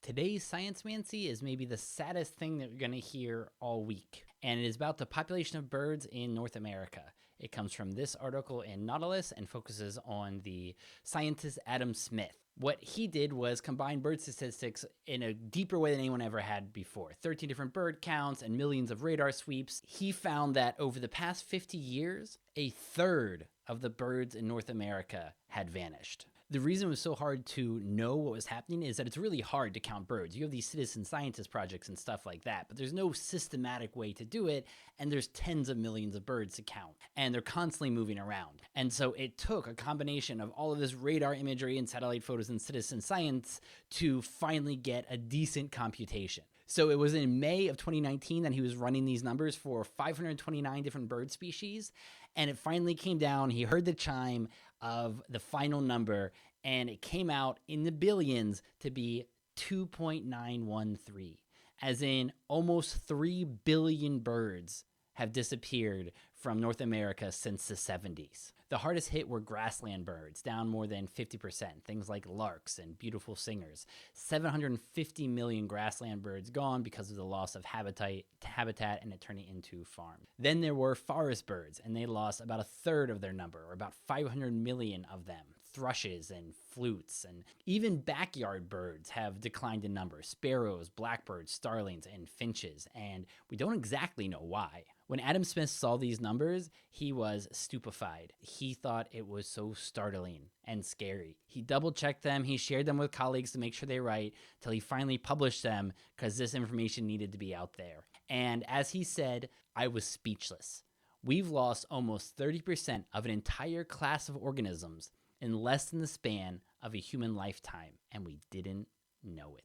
Today's Sciencemancy is maybe the saddest thing that you're going to hear all week, and it is about the population of birds in North America. It comes from this article in Nautilus and focuses on the scientist Adam Smith. What he did was combine bird statistics in a deeper way than anyone ever had before. 13 different bird counts and millions of radar sweeps. He found that over the past 50 years, a third of the birds in North America had vanished. The reason it was so hard to know what was happening is that it's really hard to count birds. You have these citizen scientist projects and stuff like that, but there's no systematic way to do it, and there's tens of millions of birds to count, and they're constantly moving around. And so it took a combination of all of this radar imagery and satellite photos and citizen science to finally get a decent computation. So it was in May of 2019 that he was running these numbers for 529 different bird species, and it finally came down. He heard the chime of the final number, and it came out in the billions to be 2.913, as in almost 3 billion birds have disappeared from North America since the 70s. The hardest hit were grassland birds, down more than 50%, things like larks and beautiful singers. 750 million grassland birds gone because of the loss of habitat and it turning into farms. Then there were forest birds, and they lost about a third of their number, or about 500 million of them. Thrushes and flutes, and even backyard birds have declined in number. Sparrows, blackbirds, starlings, and finches, and we don't exactly know why. When Adam Smith saw these numbers, he was stupefied. He thought it was so startling and scary. He double-checked them, he shared them with colleagues to make sure they're right, till he finally published them because this information needed to be out there. And as he said, I was speechless. We've lost almost 30% of an entire class of organisms in less than the span of a human lifetime, and we didn't know it.